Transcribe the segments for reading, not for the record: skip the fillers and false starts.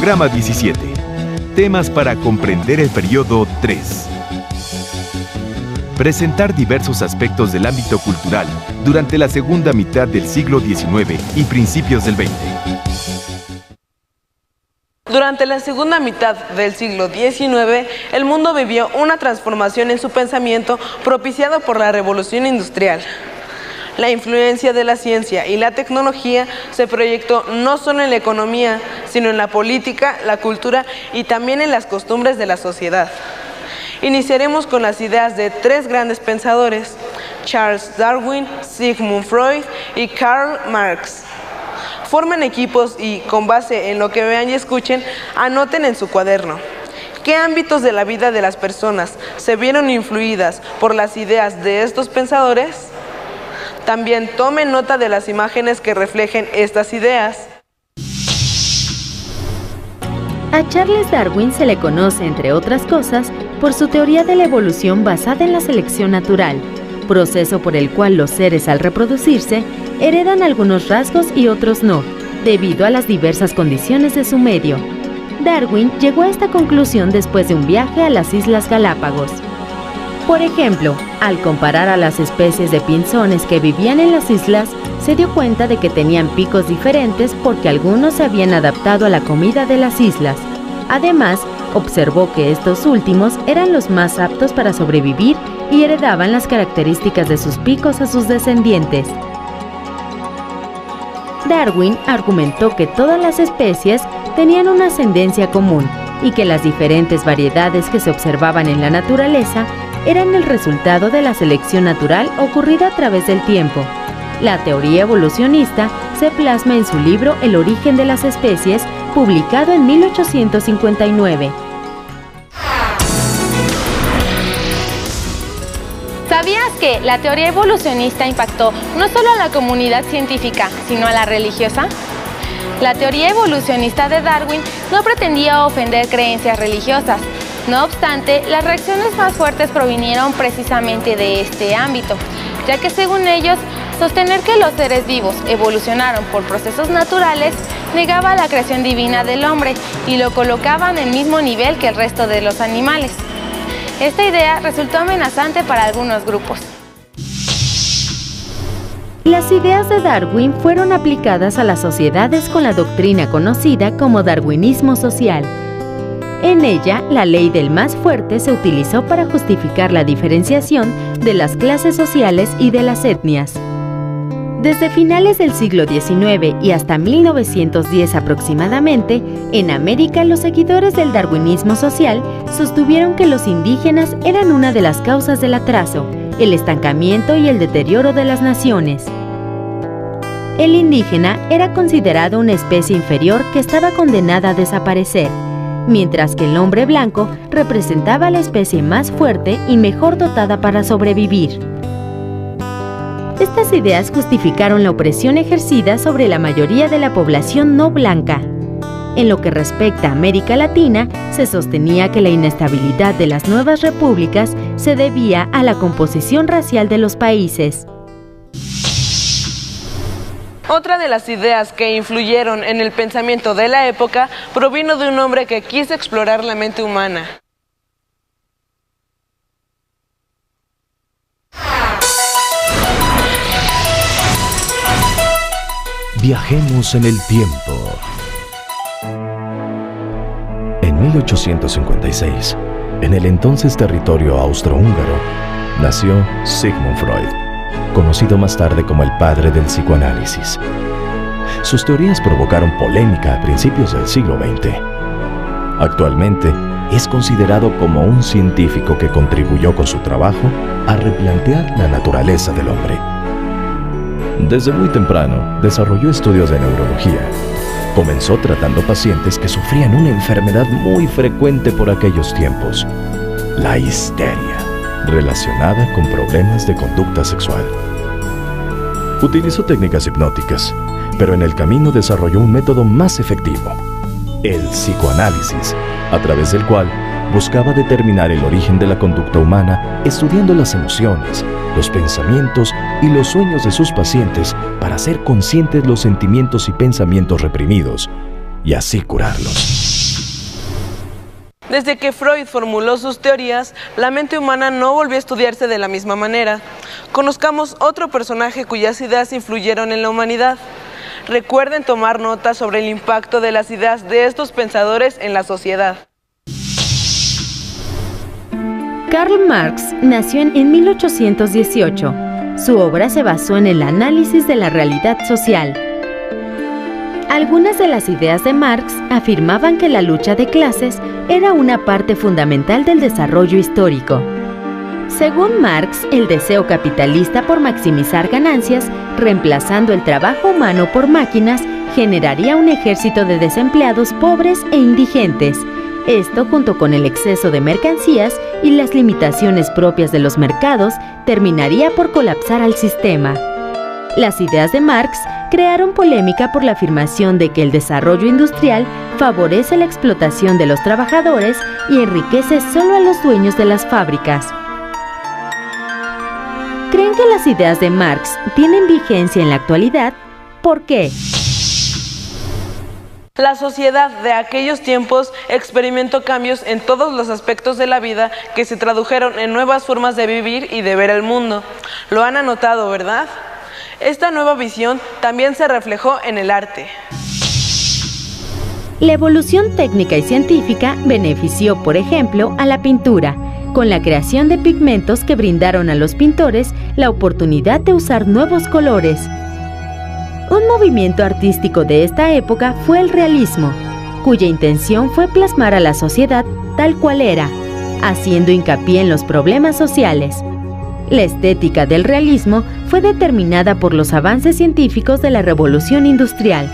Programa 17. Temas para comprender el periodo 3. Presentar diversos aspectos del ámbito cultural durante la segunda mitad del siglo XIX y principios del XX. Durante la segunda mitad del siglo XIX, el mundo vivió una transformación en su pensamiento propiciado por la Revolución Industrial. La influencia de la ciencia y la tecnología se proyectó no solo en la economía, sino en la política, la cultura y también en las costumbres de la sociedad. Iniciaremos con las ideas de tres grandes pensadores: Charles Darwin, Sigmund Freud y Karl Marx. Formen equipos y, con base en lo que vean y escuchen, anoten en su cuaderno. ¿Qué ámbitos de la vida de las personas se vieron influidas por las ideas de estos pensadores? También tomen nota de las imágenes que reflejen estas ideas. A Charles Darwin se le conoce, entre otras cosas, por su teoría de la evolución basada en la selección natural, proceso por el cual los seres, al reproducirse, heredan algunos rasgos y otros no, debido a las diversas condiciones de su medio. Darwin llegó a esta conclusión después de un viaje a las Islas Galápagos. Por ejemplo, al comparar a las especies de pinzones que vivían en las islas, se dio cuenta de que tenían picos diferentes porque algunos se habían adaptado a la comida de las islas. Además, observó que estos últimos eran los más aptos para sobrevivir y heredaban las características de sus picos a sus descendientes. Darwin argumentó que todas las especies tenían una ascendencia común y que las diferentes variedades que se observaban en la naturaleza eran el resultado de la selección natural ocurrida a través del tiempo. La teoría evolucionista se plasma en su libro El origen de las especies, publicado en 1859. ¿Sabías que la teoría evolucionista impactó no solo a la comunidad científica, sino a la religiosa? La teoría evolucionista de Darwin no pretendía ofender creencias religiosas. No obstante, las reacciones más fuertes provinieron precisamente de este ámbito, ya que según ellos, sostener que los seres vivos evolucionaron por procesos naturales negaba la creación divina del hombre y lo colocaba en el mismo nivel que el resto de los animales. Esta idea resultó amenazante para algunos grupos. Las ideas de Darwin fueron aplicadas a las sociedades con la doctrina conocida como darwinismo social. En ella, la ley del más fuerte se utilizó para justificar la diferenciación de las clases sociales y de las etnias. Desde finales del siglo XIX y hasta 1910 aproximadamente, en América los seguidores del darwinismo social sostuvieron que los indígenas eran una de las causas del atraso, el estancamiento y el deterioro de las naciones. El indígena era considerado una especie inferior que estaba condenada a desaparecer, mientras que el hombre blanco representaba la especie más fuerte y mejor dotada para sobrevivir. Estas ideas justificaron la opresión ejercida sobre la mayoría de la población no blanca. En lo que respecta a América Latina, se sostenía que la inestabilidad de las nuevas repúblicas se debía a la composición racial de los países. Otra de las ideas que influyeron en el pensamiento de la época provino de un hombre que quiso explorar la mente humana. Viajemos en el tiempo. En 1856, en el entonces territorio austrohúngaro, nació Sigmund Freud, conocido más tarde como el padre del psicoanálisis. Sus teorías provocaron polémica a principios del siglo XX. Actualmente, es considerado como un científico que contribuyó con su trabajo a replantear la naturaleza del hombre. Desde muy temprano, desarrolló estudios de neurología. Comenzó tratando pacientes que sufrían una enfermedad muy frecuente por aquellos tiempos, la histeria, relacionada con problemas de conducta sexual. Utilizó técnicas hipnóticas, pero en el camino desarrolló un método más efectivo, el psicoanálisis, a través del cual buscaba determinar el origen de la conducta humana estudiando las emociones, los pensamientos y los sueños de sus pacientes para hacer conscientes los sentimientos y pensamientos reprimidos y así curarlos. Desde que Freud formuló sus teorías, la mente humana no volvió a estudiarse de la misma manera. Conozcamos otro personaje cuyas ideas influyeron en la humanidad. Recuerden tomar nota sobre el impacto de las ideas de estos pensadores en la sociedad. Karl Marx nació en 1818. Su obra se basó en el análisis de la realidad social. Algunas de las ideas de Marx afirmaban que la lucha de clases era una parte fundamental del desarrollo histórico. Según Marx, el deseo capitalista por maximizar ganancias, reemplazando el trabajo humano por máquinas, generaría un ejército de desempleados pobres e indigentes. Esto, junto con el exceso de mercancías y las limitaciones propias de los mercados, terminaría por colapsar al sistema. Las ideas de Marx crearon polémica por la afirmación de que el desarrollo industrial favorece la explotación de los trabajadores y enriquece solo a los dueños de las fábricas. ¿Creen que las ideas de Marx tienen vigencia en la actualidad? ¿Por qué? La sociedad de aquellos tiempos experimentó cambios en todos los aspectos de la vida que se tradujeron en nuevas formas de vivir y de ver el mundo. Lo han anotado, ¿verdad? Esta nueva visión también se reflejó en el arte. La evolución técnica y científica benefició, por ejemplo, a la pintura, con la creación de pigmentos que brindaron a los pintores la oportunidad de usar nuevos colores. Un movimiento artístico de esta época fue el realismo, cuya intención fue plasmar a la sociedad tal cual era, haciendo hincapié en los problemas sociales. La estética del realismo fue determinada por los avances científicos de la Revolución Industrial.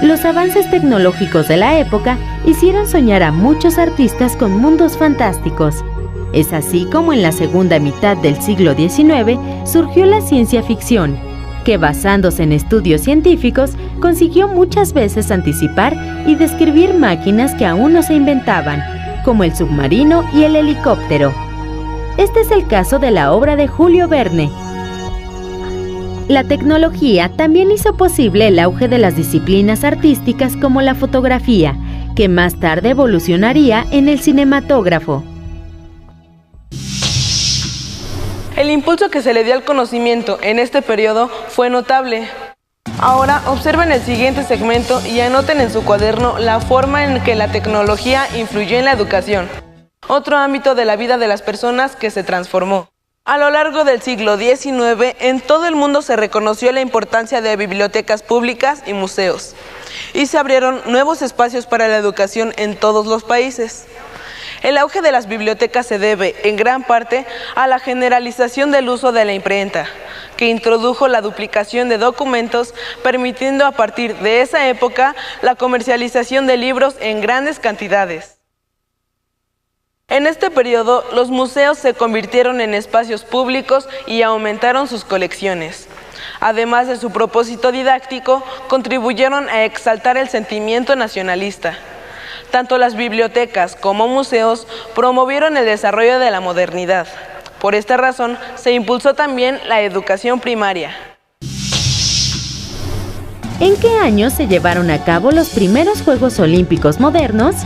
Los avances tecnológicos de la época hicieron soñar a muchos artistas con mundos fantásticos. Es así como en la segunda mitad del siglo XIX surgió la ciencia ficción, que basándose en estudios científicos consiguió muchas veces anticipar y describir máquinas que aún no se inventaban, como el submarino y el helicóptero. Este es el caso de la obra de Julio Verne. La tecnología también hizo posible el auge de las disciplinas artísticas como la fotografía, que más tarde evolucionaría en el cinematógrafo. El impulso que se le dio al conocimiento en este periodo fue notable. Ahora observen el siguiente segmento y anoten en su cuaderno la forma en que la tecnología influyó en la educación, otro ámbito de la vida de las personas que se transformó. A lo largo del siglo XIX, en todo el mundo se reconoció la importancia de bibliotecas públicas y museos, y se abrieron nuevos espacios para la educación en todos los países. El auge de las bibliotecas se debe, en gran parte, a la generalización del uso de la imprenta, que introdujo la duplicación de documentos, permitiendo a partir de esa época la comercialización de libros en grandes cantidades. En este periodo, los museos se convirtieron en espacios públicos y aumentaron sus colecciones. Además de su propósito didáctico, contribuyeron a exaltar el sentimiento nacionalista. Tanto las bibliotecas como museos promovieron el desarrollo de la modernidad. Por esta razón, se impulsó también la educación primaria. ¿En qué año se llevaron a cabo los primeros Juegos Olímpicos modernos?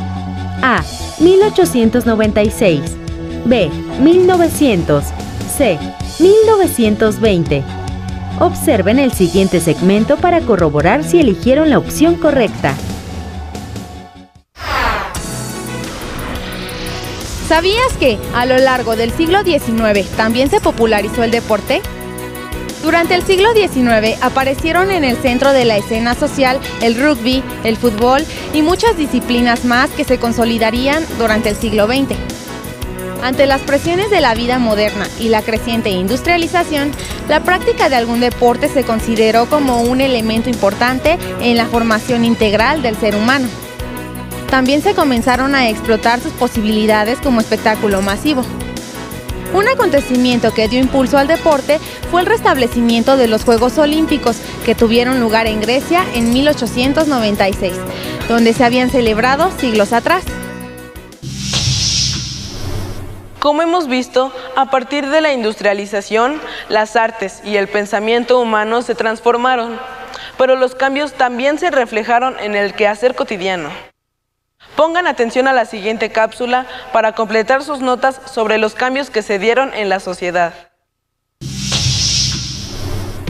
A. 1896. B. 1900. C. 1920. Observen el siguiente segmento para corroborar si eligieron la opción correcta. ¿Sabías que a lo largo del siglo XIX también se popularizó el deporte? Durante el siglo XIX aparecieron en el centro de la escena social el rugby, el fútbol y muchas disciplinas más que se consolidarían durante el siglo XX. Ante las presiones de la vida moderna y la creciente industrialización, la práctica de algún deporte se consideró como un elemento importante en la formación integral del ser humano. También se comenzaron a explotar sus posibilidades como espectáculo masivo. Un acontecimiento que dio impulso al deporte fue el restablecimiento de los Juegos Olímpicos, que tuvieron lugar en Grecia en 1896, donde se habían celebrado siglos atrás. Como hemos visto, a partir de la industrialización, las artes y el pensamiento humano se transformaron, pero los cambios también se reflejaron en el quehacer cotidiano. Pongan atención a la siguiente cápsula para completar sus notas sobre los cambios que se dieron en la sociedad.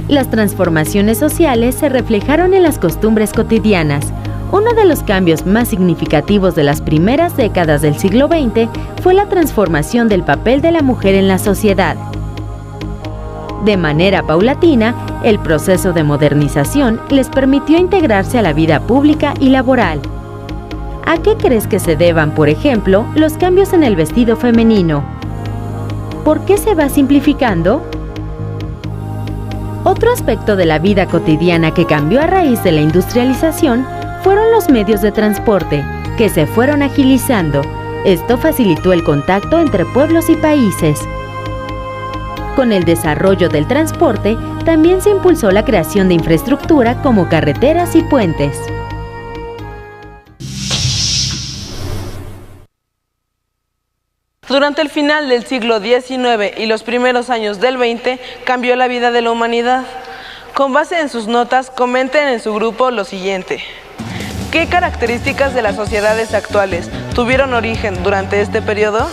Las transformaciones sociales se reflejaron en las costumbres cotidianas. Uno de los cambios más significativos de las primeras décadas del siglo XX fue la transformación del papel de la mujer en la sociedad. De manera paulatina, el proceso de modernización les permitió integrarse a la vida pública y laboral. ¿A qué crees que se deban, por ejemplo, los cambios en el vestido femenino? ¿Por qué se va simplificando? Otro aspecto de la vida cotidiana que cambió a raíz de la industrialización fueron los medios de transporte, que se fueron agilizando. Esto facilitó el contacto entre pueblos y países. Con el desarrollo del transporte, también se impulsó la creación de infraestructura como carreteras y puentes. Durante el final del siglo XIX y los primeros años del XX, cambió la vida de la humanidad. Con base en sus notas, comenten en su grupo lo siguiente. ¿Qué características de las sociedades actuales tuvieron origen durante este periodo?